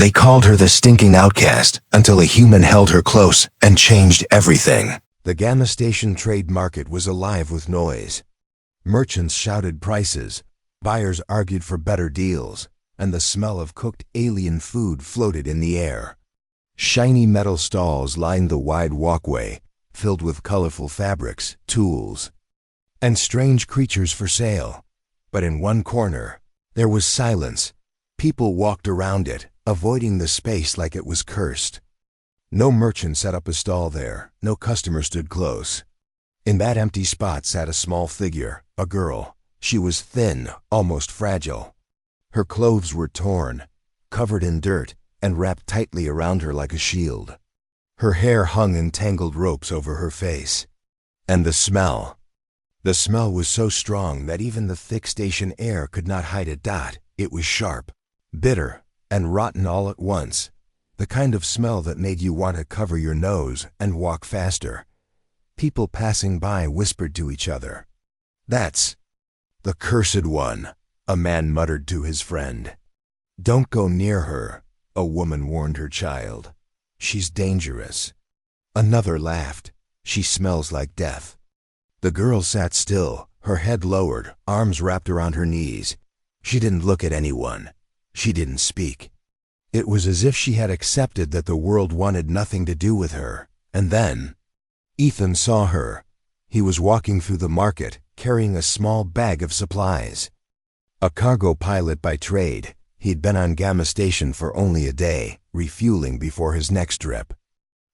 They called her the stinking outcast until a human held her close and changed everything. The Gamma Station trade market was alive with noise. Merchants shouted prices, buyers argued for better deals, and the smell of cooked alien food floated in the air. Shiny metal stalls lined the wide walkway, filled with colorful fabrics, tools, and strange creatures for sale. But in one corner, there was silence. People walked around it, avoiding the space like it was cursed. No merchant set up a stall there, no customer stood close. In that empty spot sat a small figure, a girl. She was thin, almost fragile. Her clothes were torn, covered in dirt, and wrapped tightly around her like a shield. Her hair hung in tangled ropes over her face. And the smell. The smell was so strong that even the thick station air could not hide it. It was sharp, bitter, and rotten all at once. The kind of smell that made you want to cover your nose and walk faster. People passing by whispered to each other. "That's the cursed one," a man muttered to his friend. "Don't go near her," a woman warned her child. "She's dangerous." Another laughed. "She smells like death." The girl sat still, her head lowered, arms wrapped around her knees. She didn't look at anyone. She didn't speak. It was as if she had accepted that the world wanted nothing to do with her. And then Ethan saw her. He was walking through the market, carrying a small bag of supplies. A cargo pilot by trade, he'd been on Gamma Station for only a day, refueling before his next trip.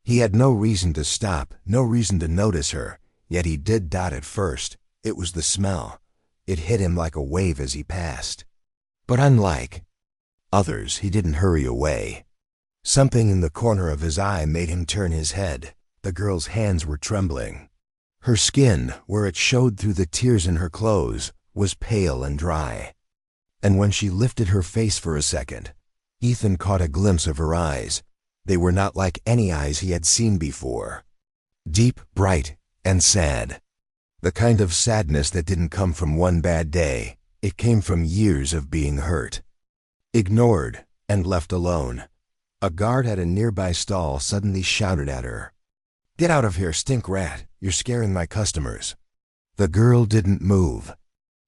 He had no reason to stop, no reason to notice her, yet he did at first. It was the smell. It hit him like a wave as he passed. But unlike others, he didn't hurry away. Something in the corner of his eye made him turn his head. The girl's hands were trembling. Her skin, where it showed through the tears in her clothes, was pale and dry. And when she lifted her face for a second, Ethan caught a glimpse of her eyes. They were not like any eyes he had seen before. Deep, bright, and sad. The kind of sadness that didn't come from one bad day. It came from years of being hurt, ignored, and left alone. A guard at a nearby stall suddenly shouted at her. "Get out of here, stink rat. You're scaring my customers." The girl didn't move.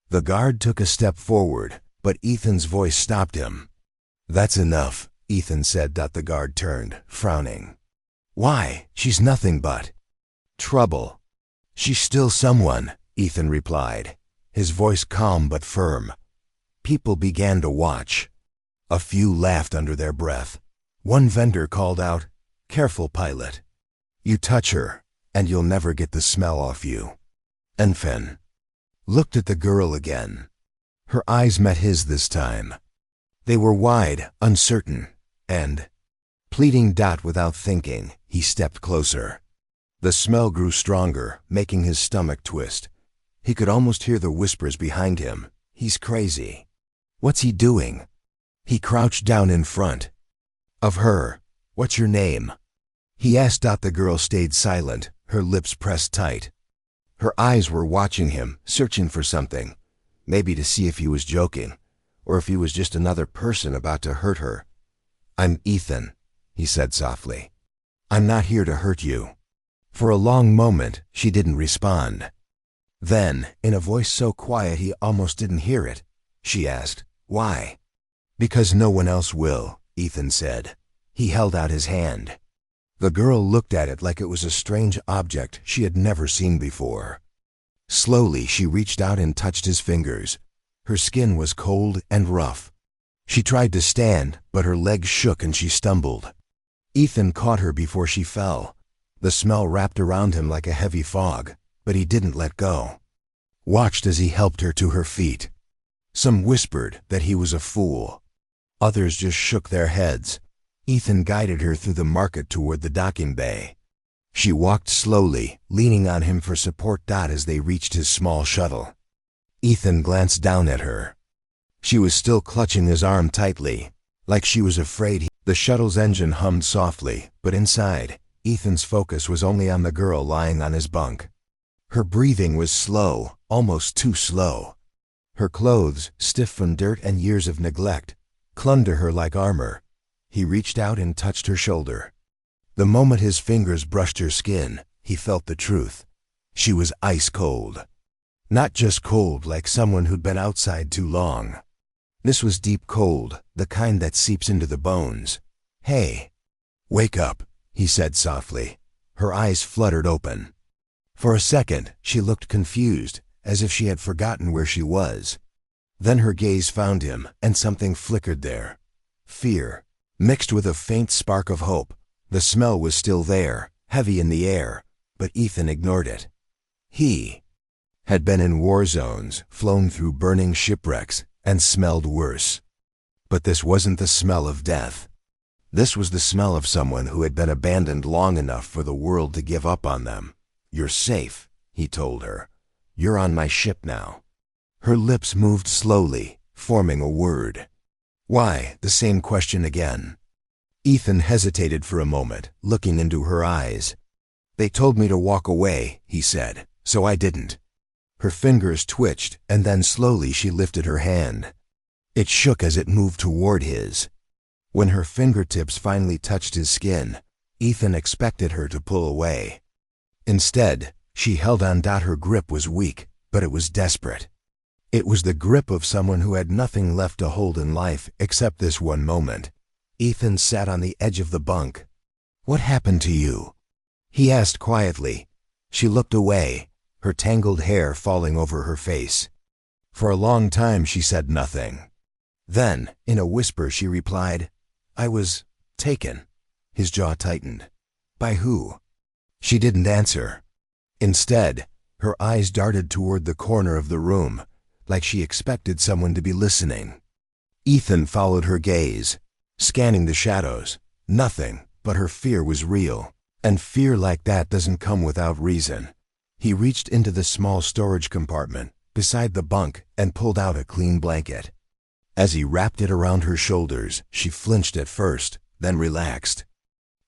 The guard took a step forward, but Ethan's voice stopped him. "That's enough," Ethan said. The guard turned, frowning. "Why? She's nothing but trouble." "She's still someone," Ethan replied, his voice calm but firm. People began to watch. A few laughed under their breath. One vendor called out, "Careful, pilot. You touch her, and you'll never get the smell off you." And Finn looked at the girl again. Her eyes met his this time. They were wide, uncertain, and pleading. Without thinking, he stepped closer. The smell grew stronger, making his stomach twist. He could almost hear the whispers behind him. "He's crazy. What's he doing?" He crouched down in front of her. "What's your name?" he asked. The girl stayed silent, her lips pressed tight. Her eyes were watching him, searching for something, maybe to see if he was joking, or if he was just another person about to hurt her. "I'm Ethan," he said softly. "I'm not here to hurt you." For a long moment, she didn't respond. Then, in a voice so quiet he almost didn't hear it, she asked, "Why?" "Because no one else will," Ethan said. He held out his hand. The girl looked at it like it was a strange object she had never seen before. Slowly, she reached out and touched his fingers. Her skin was cold and rough. She tried to stand, but her legs shook and she stumbled. Ethan caught her before she fell. The smell wrapped around him like a heavy fog, but he didn't let go. Watched as he helped her to her feet. Some whispered that he was a fool. Others just shook their heads. Ethan guided her through the market toward the docking bay. She walked slowly, leaning on him for support. As they reached his small shuttle, Ethan glanced down at her. She was still clutching his arm tightly, like she was afraid. The shuttle's engine hummed softly, but inside, Ethan's focus was only on the girl lying on his bunk. Her breathing was slow, almost too slow. Her clothes, stiff from dirt and years of neglect, clung to her like armor. He reached out and touched her shoulder. The moment his fingers brushed her skin, he felt the truth. She was ice cold. Not just cold like someone who'd been outside too long. This was deep cold, the kind that seeps into the bones. "Hey, wake up," he said softly. Her eyes fluttered open. For a second, she looked confused, as if she had forgotten where she was. Then her gaze found him, and something flickered there. Fear, mixed with a faint spark of hope. The smell was still there, heavy in the air, but Ethan ignored it. He had been in war zones, flown through burning shipwrecks, and smelled worse. But this wasn't the smell of death. This was the smell of someone who had been abandoned long enough for the world to give up on them. "You're safe," he told her. "You're on my ship now." Her lips moved slowly, forming a word. "Why?" The same question again. Ethan hesitated for a moment, looking into her eyes. "They told me to walk away," he said, "so I didn't." Her fingers twitched, and then slowly she lifted her hand. It shook as it moved toward his. When her fingertips finally touched his skin, Ethan expected her to pull away. Instead, she held on. Her grip was weak, but it was desperate. It was the grip of someone who had nothing left to hold in life except this one moment. Ethan sat on the edge of the bunk. "What happened to you?" he asked quietly. She looked away, her tangled hair falling over her face. For a long time she said nothing. Then, in a whisper, she replied, "I was taken." His jaw tightened. "By who?" She didn't answer. Instead, her eyes darted toward the corner of the room, like she expected someone to be listening. Ethan followed her gaze, scanning the shadows. Nothing, but her fear was real. And fear like that doesn't come without reason. He reached into the small storage compartment beside the bunk and pulled out a clean blanket. As he wrapped it around her shoulders, she flinched at first, then relaxed.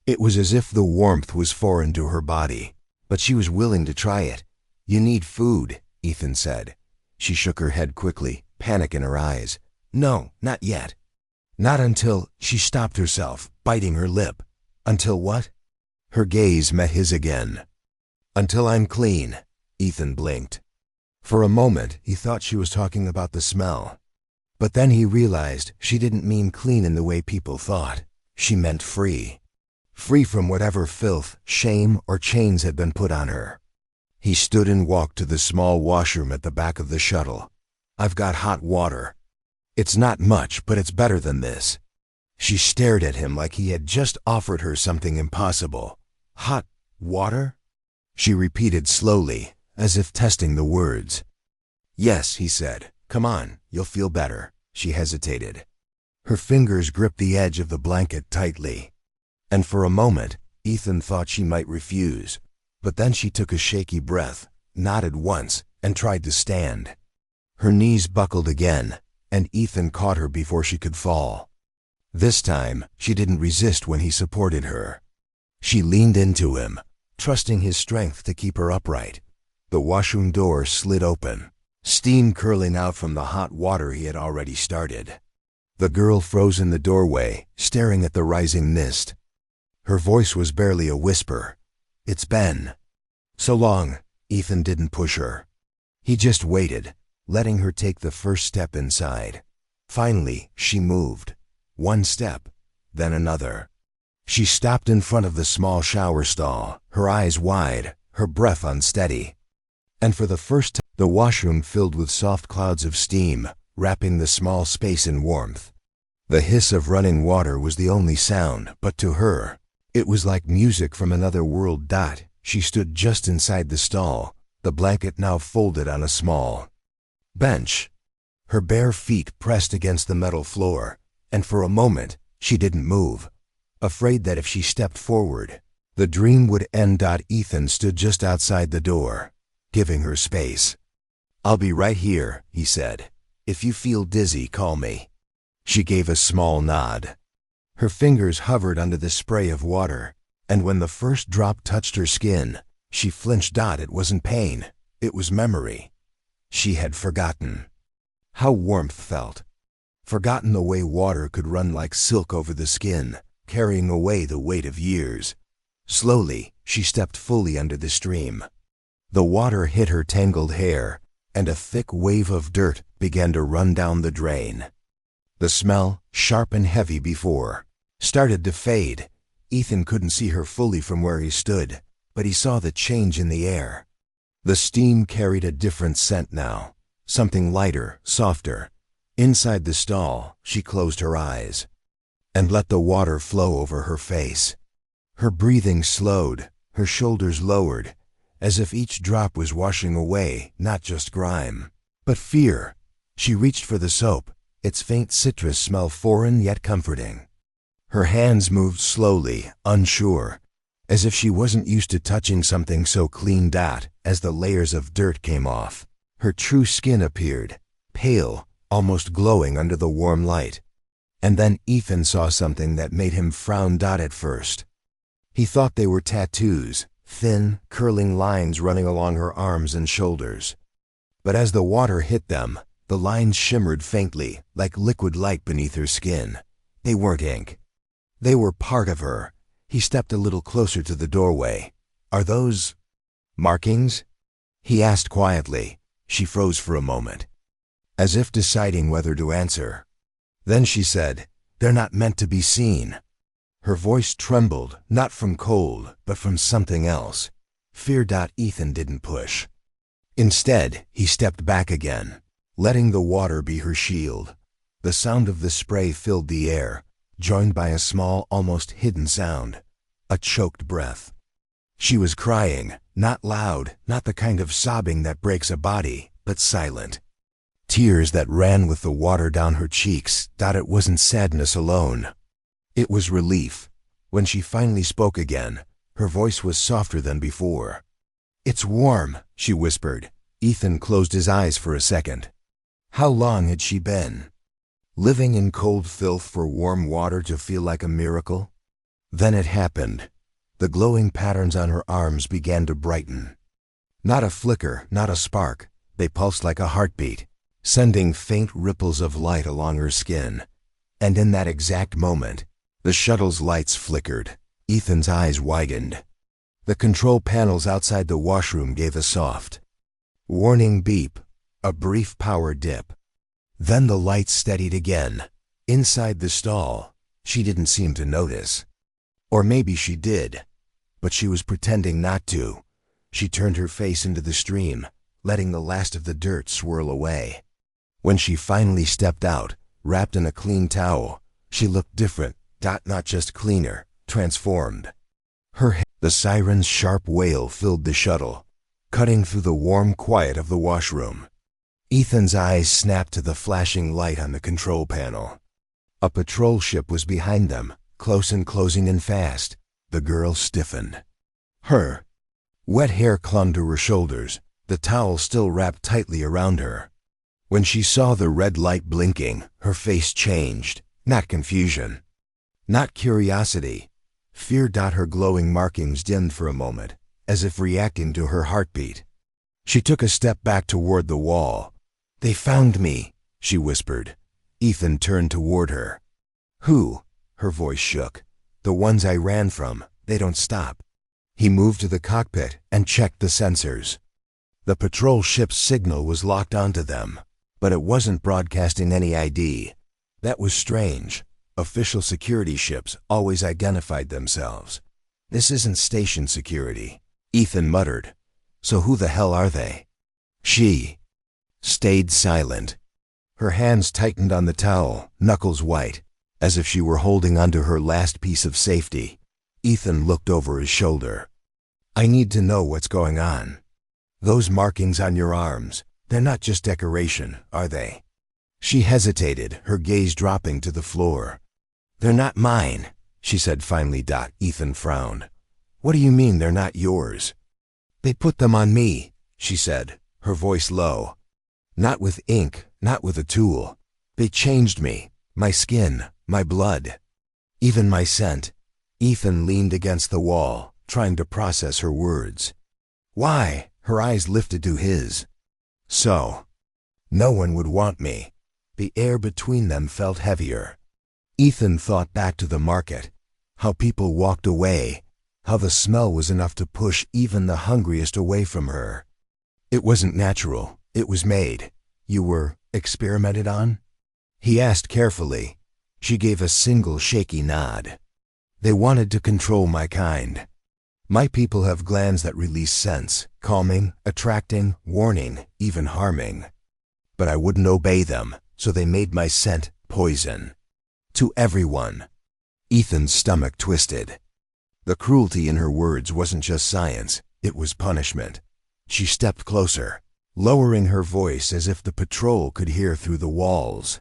It was as if the warmth was foreign to her body, but she was willing to try it. "You need food," Ethan said. She shook her head quickly, panic in her eyes. "No, not yet." Not until she stopped herself, biting her lip. "Until what?" Her gaze met his again. "Until I'm clean," Ethan blinked. For a moment, he thought she was talking about the smell. But then he realized she didn't mean clean in the way people thought. She meant free. Free from whatever filth, shame, or chains had been put on her. He stood and walked to the small washroom at the back of the shuttle. "I've got hot water. It's not much, but it's better than this." She stared at him like he had just offered her something impossible. "Hot water?" she repeated slowly, as if testing the words. "Yes," he said. "Come on, you'll feel better." She hesitated. Her fingers gripped the edge of the blanket tightly. And for a moment, Ethan thought she might refuse. But then she took a shaky breath, nodded once, and tried to stand. Her knees buckled again, and Ethan caught her before she could fall. This time, she didn't resist when he supported her. She leaned into him, trusting his strength to keep her upright. The washroom door slid open, steam curling out from the hot water he had already started. The girl froze in the doorway, staring at the rising mist. Her voice was barely a whisper. "It's been so long." Ethan didn't push her. He just waited, letting her take the first step inside. Finally, she moved. One step, then another. She stopped in front of the small shower stall, her eyes wide, her breath unsteady. And for the first time, the washroom filled with soft clouds of steam, wrapping the small space in warmth. The hiss of running water was the only sound, but to her, it was like music from another world. She stood just inside the stall, the blanket now folded on a small bench. Her bare feet pressed against the metal floor, and for a moment, she didn't move, afraid that if she stepped forward, the dream would end. Ethan stood just outside the door, giving her space. "I'll be right here," he said. "If you feel dizzy, call me." She gave a small nod. Her fingers hovered under the spray of water, and when the first drop touched her skin, she flinched. It wasn't pain, it was memory. She had forgotten how warmth felt. forgotten the way water could run like silk over the skin, carrying away the weight of years. Slowly, she stepped fully under the stream. The water hit her tangled hair, and a thick wave of dirt began to run down the drain. The smell, sharp and heavy before, started to fade. Ethan couldn't see her fully from where he stood, but he saw the change in the air. The steam carried a different scent now, something lighter, softer. Inside the stall, she closed her eyes and let the water flow over her face. Her breathing slowed, her shoulders lowered, as if each drop was washing away not just grime, but fear. She reached for the soap, its faint citrus smell foreign yet comforting. Her hands moved slowly, unsure, as if she wasn't used to touching something so clean. As the layers of dirt came off, her true skin appeared, pale, almost glowing under the warm light. And then Ethan saw something that made him frown. At first, he thought they were tattoos, thin, curling lines running along her arms and shoulders. But as the water hit them, the lines shimmered faintly, like liquid light beneath her skin. They weren't ink. They were part of her. He stepped a little closer to the doorway. "Are those markings?" he asked quietly. She froze for a moment, as if deciding whether to answer. Then she said, "They're not meant to be seen." Her voice trembled, not from cold, but from something else. Fear. Ethan didn't push. Instead, he stepped back again, letting the water be her shield. The sound of the spray filled the air, joined by a small, almost hidden sound, a choked breath. She was crying, not loud, not the kind of sobbing that breaks a body, but silent. Tears that ran with the water down her cheeks. It wasn't sadness alone. It was relief. When she finally spoke again, her voice was softer than before. "It's warm," she whispered. Ethan closed his eyes for a second. How long had she been living in cold filth for warm water to feel like a miracle? Then it happened. The glowing patterns on her arms began to brighten. Not a flicker, not a spark. They pulsed like a heartbeat, sending faint ripples of light along her skin. And in that exact moment, the shuttle's lights flickered. Ethan's eyes widened. The control panels outside the washroom gave a soft, warning beep, a brief power dip. Then the lights steadied again. Inside the stall, she didn't seem to notice. Or maybe she did, but she was pretending not to. She turned her face into the stream, letting the last of the dirt swirl away. When she finally stepped out, wrapped in a clean towel, she looked different. Not just cleaner, transformed. The siren's sharp wail filled the shuttle, cutting through the warm quiet of the washroom. Ethan's eyes snapped to the flashing light on the control panel. A patrol ship was behind them, close and closing in fast. The girl stiffened. Her wet hair clung to her shoulders, the towel still wrapped tightly around her. When she saw the red light blinking, her face changed. Not confusion, not curiosity. Fear. Her glowing markings dimmed for a moment, as if reacting to her heartbeat. She took a step back toward the wall. "They found me," she whispered. Ethan turned toward her. "Who?" Her voice shook. "The ones I ran from. They don't stop." He moved to the cockpit and checked the sensors. The patrol ship's signal was locked onto them, but it wasn't broadcasting any ID. That was strange. Official security ships always identified themselves. "This isn't station security," Ethan muttered. "So who the hell are they?" She stayed silent. Her hands tightened on the towel, knuckles white, as if she were holding onto her last piece of safety. Ethan looked over his shoulder. "I need to know what's going on. Those markings on your arms, they're not just decoration, are they?" She hesitated, her gaze dropping to the floor. "They're not mine," she said finally. Ethan frowned. "What do you mean they're not yours?" "They put them on me," she said, her voice low. "Not with ink, not with a tool. They changed me, my skin, my blood, even my scent." Ethan leaned against the wall, trying to process her words. "Why?" Her eyes lifted to his. "So, no one would want me, The air between them felt heavier. Ethan thought back to the market, how people walked away, how the smell was enough to push even the hungriest away from her. It wasn't natural, it was made. You were experimented on? He asked carefully. She gave a single shaky nod. They wanted to control my kind. My people have glands that release scents, calming, attracting, warning, even harming. But I wouldn't obey them, so they made my scent poison. To everyone. Ethan's stomach twisted. The cruelty in her words wasn't just science, it was punishment. She stepped closer, lowering her voice as if the patrol could hear through the walls.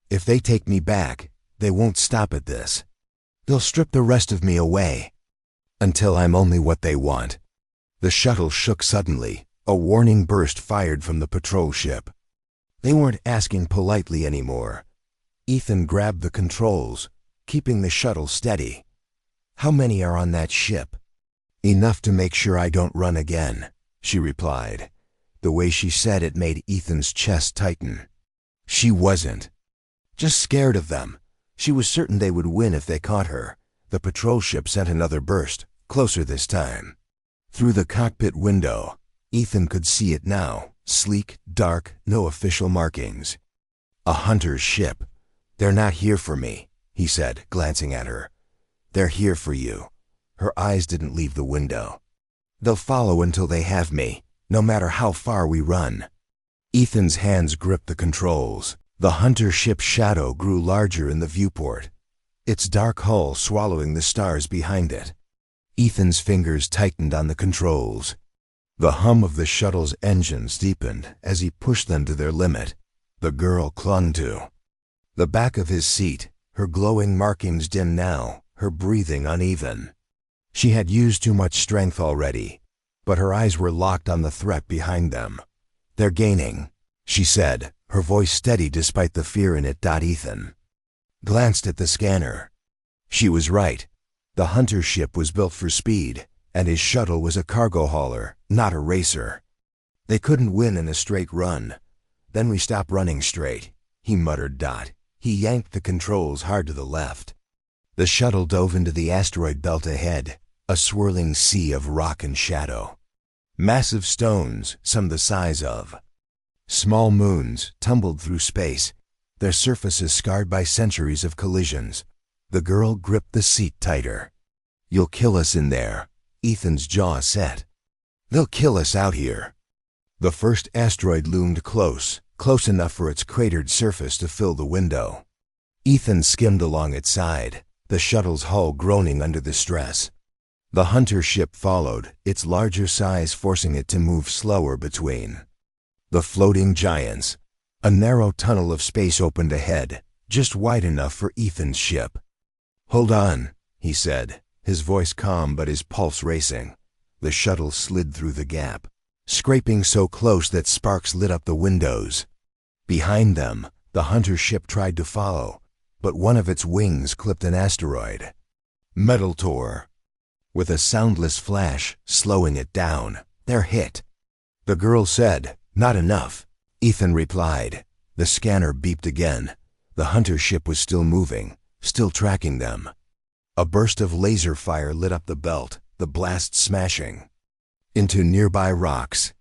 If they take me back, they won't stop at this. They'll strip the rest of me away. Until I'm only what they want. The shuttle shook suddenly, a warning burst fired from the patrol ship. They weren't asking politely anymore. Ethan grabbed the controls, keeping the shuttle steady. How many are on that ship? Enough to make sure I don't run again, she replied. The way she said it made Ethan's chest tighten. She wasn't. Just scared of them. She was certain they would win if they caught her. The patrol ship sent another burst, closer this time. Through the cockpit window, Ethan could see it now, sleek, dark, no official markings. A hunter's ship. They're not here for me, he said, glancing at her. They're here for you. Her eyes didn't leave the window. They'll follow until they have me, no matter how far we run. Ethan's hands gripped the controls. The hunter ship's shadow grew larger in the viewport, its dark hull swallowing the stars behind it. Ethan's fingers tightened on the controls. The hum of the shuttle's engines deepened as he pushed them to their limit. The girl clung to the back of his seat, her glowing markings dim now, her breathing uneven. She had used too much strength already, but her eyes were locked on the threat behind them. They're gaining, she said, her voice steady despite the fear in it. Ethan glanced at the scanner. She was right. The hunter ship was built for speed, and his shuttle was a cargo hauler, not a racer. They couldn't win in a straight run. Then we stopped running straight, he muttered. He yanked the controls hard to the left. The shuttle dove into the asteroid belt ahead, a swirling sea of rock and shadow. Massive stones, some the size of small moons, tumbled through space, their surfaces scarred by centuries of collisions. The girl gripped the seat tighter. You'll kill us in there, Ethan's jaw set. They'll kill us out here. The first asteroid loomed close enough for its cratered surface to fill the window. Ethan skimmed along its side, the shuttle's hull groaning under the stress. The hunter ship followed, its larger size forcing it to move slower between the floating giants. A narrow tunnel of space opened ahead, just wide enough for Ethan's ship. Hold on, he said, his voice calm but his pulse racing. The shuttle slid through the gap, scraping so close that sparks lit up the windows. Behind them, the hunter ship tried to follow, but one of its wings clipped an asteroid. Metal tore. With a soundless flash, slowing it down, they're hit. The girl said, not enough. Ethan replied. The scanner beeped again. The hunter ship was still moving, still tracking them. A burst of laser fire lit up the belt, the blast smashing into nearby rocks.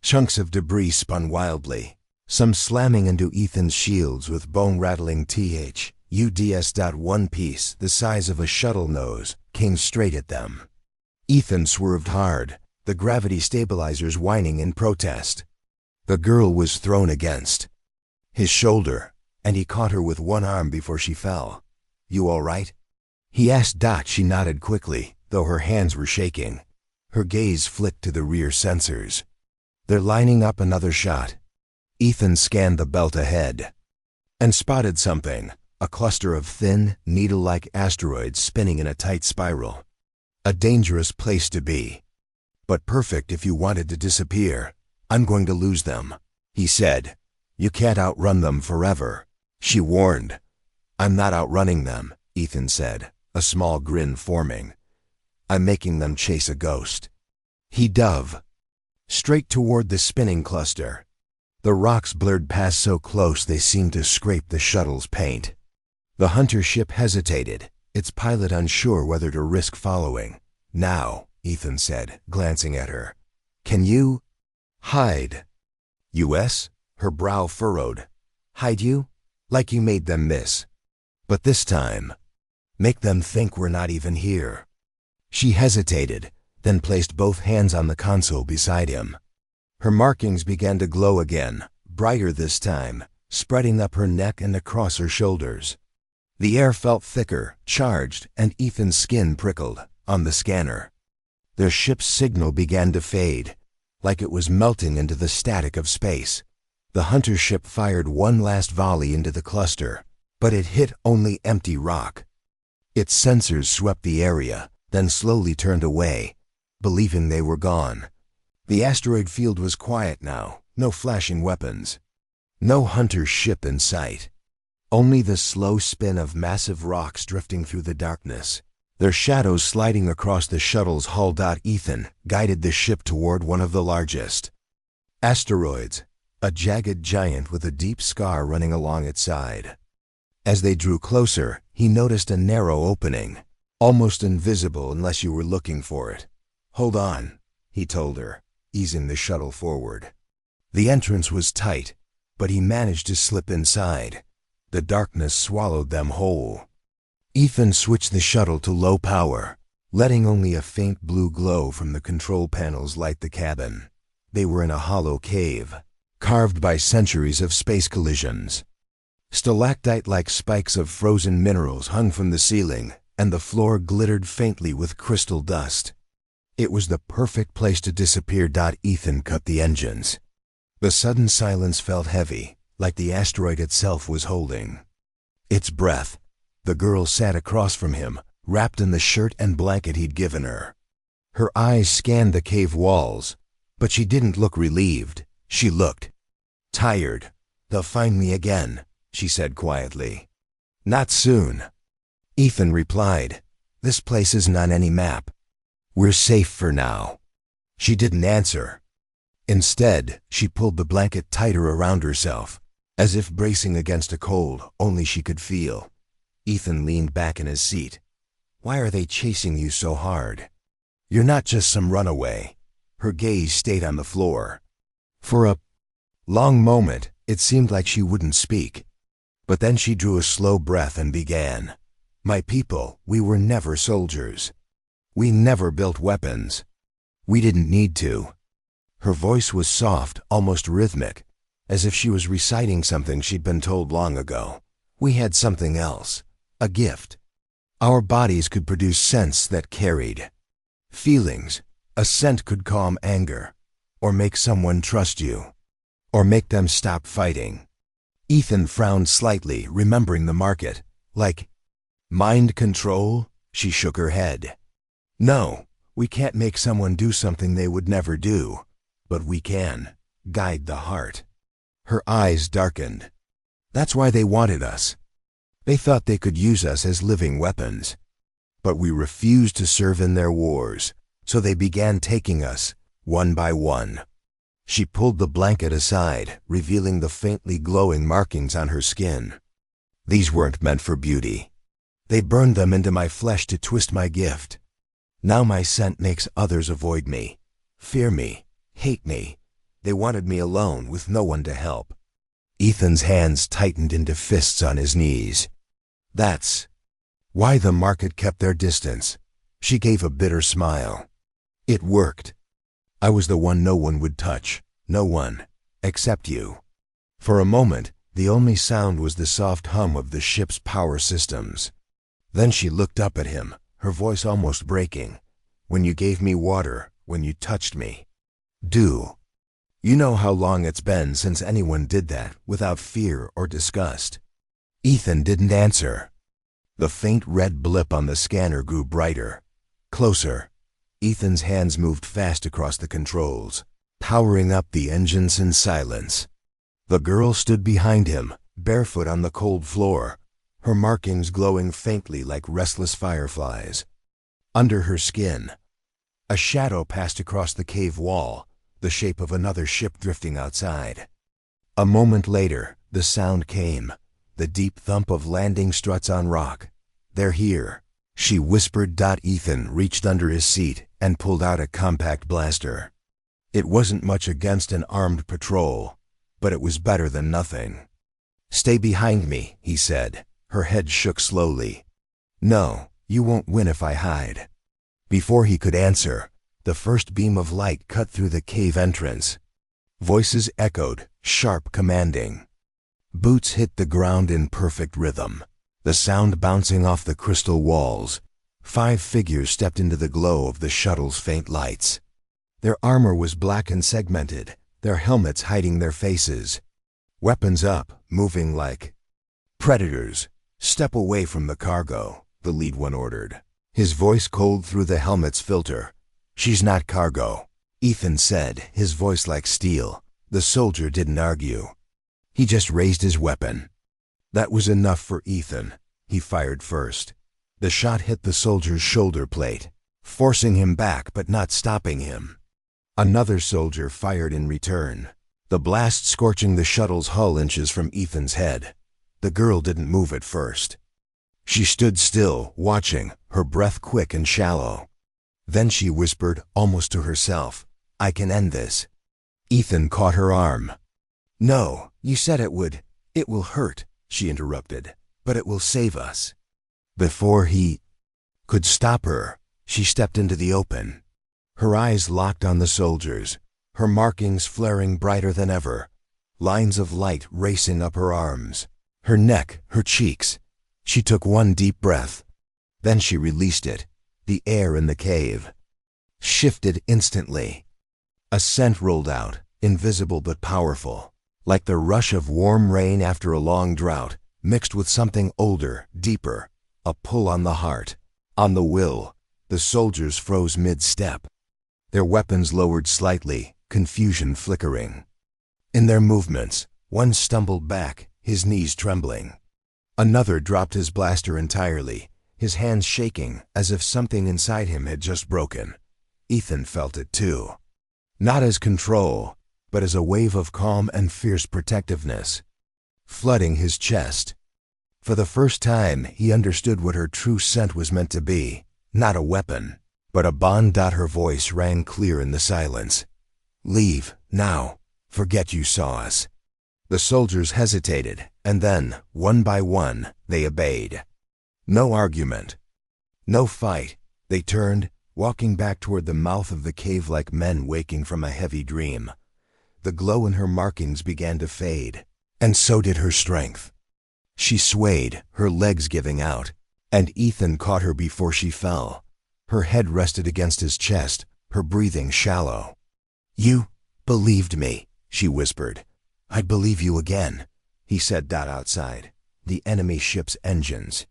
Chunks of debris spun wildly, some slamming into Ethan's shields with bone-rattling THUDS. One piece, the size of a shuttle nose, came straight at them. Ethan swerved hard, the gravity stabilizers whining in protest. The girl was thrown against his shoulder, and he caught her with one arm before she fell. You all right? He asked. She nodded quickly, though her hands were shaking. Her gaze flicked to the rear sensors. They're lining up another shot. Ethan scanned the belt ahead and spotted something, a cluster of thin, needle-like asteroids spinning in a tight spiral. A dangerous place to be, but perfect if you wanted to disappear. I'm going to lose them, he said. You can't outrun them forever, she warned. I'm not outrunning them, Ethan said, a small grin forming. I'm making them chase a ghost. He dove straight toward the spinning cluster. The rocks blurred past so close they seemed to scrape the shuttle's paint. The hunter ship hesitated, its pilot unsure whether to risk following. "Now," Ethan said, glancing at her. "Can you hide?" "US?" Her brow furrowed. "Hide you? Like you made them miss. But this time, make them think we're not even here." She hesitated, then placed both hands on the console beside him. Her markings began to glow again, brighter this time, spreading up her neck and across her shoulders. The air felt thicker, charged, and Ethan's skin prickled on the scanner. Their ship's signal began to fade, like it was melting into the static of space. The hunter ship fired one last volley into the cluster, but it hit only empty rock. Its sensors swept the area, then slowly turned away, believing they were gone. The asteroid field was quiet now, no flashing weapons. No hunter ship in sight. Only the slow spin of massive rocks drifting through the darkness, their shadows sliding across the shuttle's hull. Ethan guided the ship toward one of the largest asteroids, a jagged giant with a deep scar running along its side. As they drew closer, he noticed a narrow opening, almost invisible unless you were looking for it. "Hold on," he told her, easing the shuttle forward. The entrance was tight, but he managed to slip inside. The darkness swallowed them whole. Ethan switched the shuttle to low power, letting only a faint blue glow from the control panels light the cabin. They were in a hollow cave, carved by centuries of space collisions. Stalactite-like spikes of frozen minerals hung from the ceiling, and the floor glittered faintly with crystal dust. It was the perfect place to disappear. Ethan cut the engines. The sudden silence felt heavy, like the asteroid itself was holding its breath. The girl sat across from him, wrapped in the shirt and blanket he'd given her. Her eyes scanned the cave walls, but she didn't look relieved. She looked tired. "They'll find me again," she said quietly. "Not soon," Ethan replied. "This place isn't on any map. We're safe for now." She didn't answer. Instead, she pulled the blanket tighter around herself, as if bracing against a cold only she could feel. Ethan leaned back in his seat. "Why are they chasing you so hard? You're not just some runaway." Her gaze stayed on the floor. For a long moment, it seemed like she wouldn't speak. But then she drew a slow breath and began. "My people, we were never soldiers. We never built weapons. We didn't need to." Her voice was soft, almost rhythmic, as if she was reciting something she'd been told long ago. "We had something else, a gift. Our bodies could produce scents that carried feelings. A scent could calm anger, or make someone trust you, or make them stop fighting." Ethan frowned slightly, remembering the market. "Like mind control?" She shook her head. "No, we can't make someone do something they would never do, but we can guide the heart." Her eyes darkened. "That's why they wanted us. They thought they could use us as living weapons. But we refused to serve in their wars, so they began taking us, one by one." She pulled the blanket aside, revealing the faintly glowing markings on her skin. "These weren't meant for beauty. They burned them into my flesh to twist my gift. Now my scent makes others avoid me, fear me, hate me. They wanted me alone, with no one to help." Ethan's hands tightened into fists on his knees. "That's why the market kept their distance." She gave a bitter smile. "It worked. I was the one no one would touch, no one, except you." For a moment, the only sound was the soft hum of the ship's power systems. Then she looked up at him, her voice almost breaking. "When you gave me water, when you touched me. You know how long it's been since anyone did that without fear or disgust." Ethan didn't answer. The faint red blip on the scanner grew brighter. Closer. Ethan's hands moved fast across the controls, powering up the engines in silence. The girl stood behind him, barefoot on the cold floor, her markings glowing faintly like restless fireflies. Under her skin, a shadow passed across the cave wall, the shape of another ship drifting outside. A moment later, the sound came, the deep thump of landing struts on rock. "They're here," she whispered. Ethan reached under his seat and pulled out a compact blaster. It wasn't much against an armed patrol, but it was better than nothing. "Stay behind me," he said. Her head shook slowly. "No, you won't win if I hide." Before he could answer, the first beam of light cut through the cave entrance. Voices echoed, sharp, commanding. Boots hit the ground in perfect rhythm, the sound bouncing off the crystal walls. 5 figures stepped into the glow of the shuttle's faint lights. Their armor was black and segmented, their helmets hiding their faces. Weapons up, moving like predators. "Step away from the cargo," the lead one ordered, his voice cold through the helmet's filter. "She's not cargo," Ethan said, his voice like steel. The soldier didn't argue. He just raised his weapon. That was enough for Ethan. He fired first. The shot hit the soldier's shoulder plate, forcing him back but not stopping him. Another soldier fired in return, the blast scorching the shuttle's hull inches from Ethan's head. The girl didn't move at first. She stood still, watching, her breath quick and shallow. Then she whispered, almost to herself, "I can end this." Ethan caught her arm. "No, you said it would. It will hurt," she interrupted, "but it will save us." Before he could stop her, she stepped into the open. Her eyes locked on the soldiers, her markings flaring brighter than ever, lines of light racing up her arms, her neck, her cheeks. She took one deep breath. Then she released it. The air in the cave shifted instantly. A scent rolled out, invisible but powerful, like the rush of warm rain after a long drought, mixed with something older, deeper, a pull on the heart, on the will. The soldiers froze mid-step. Their weapons lowered slightly, confusion flickering. In their movements, one stumbled back, his knees trembling. Another dropped his blaster entirely, his hands shaking as if something inside him had just broken. Ethan felt it too. Not as control, but as a wave of calm and fierce protectiveness, flooding his chest. For the first time, he understood what her true scent was meant to be. Not a weapon, but a bond. Her voice rang clear in the silence. "Leave, now. Forget you saw us." The soldiers hesitated, and then, one by one, they obeyed. No argument. No fight. They turned, walking back toward the mouth of the cave like men waking from a heavy dream. The glow in her markings began to fade, and so did her strength. She swayed, her legs giving out, and Ethan caught her before she fell. Her head rested against his chest, her breathing shallow. "You believed me," she whispered. "I'd believe you again," he said. Outside, the enemy ship's engines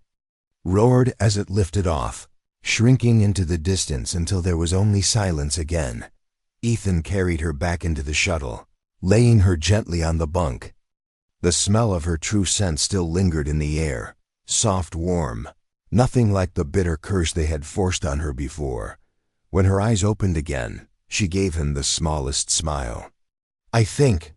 roared as it lifted off, shrinking into the distance until there was only silence again. Ethan carried her back into the shuttle, laying her gently on the bunk. The smell of her true scent still lingered in the air, soft, warm, nothing like the bitter curse they had forced on her before. When her eyes opened again, she gave him the smallest smile. "I think,"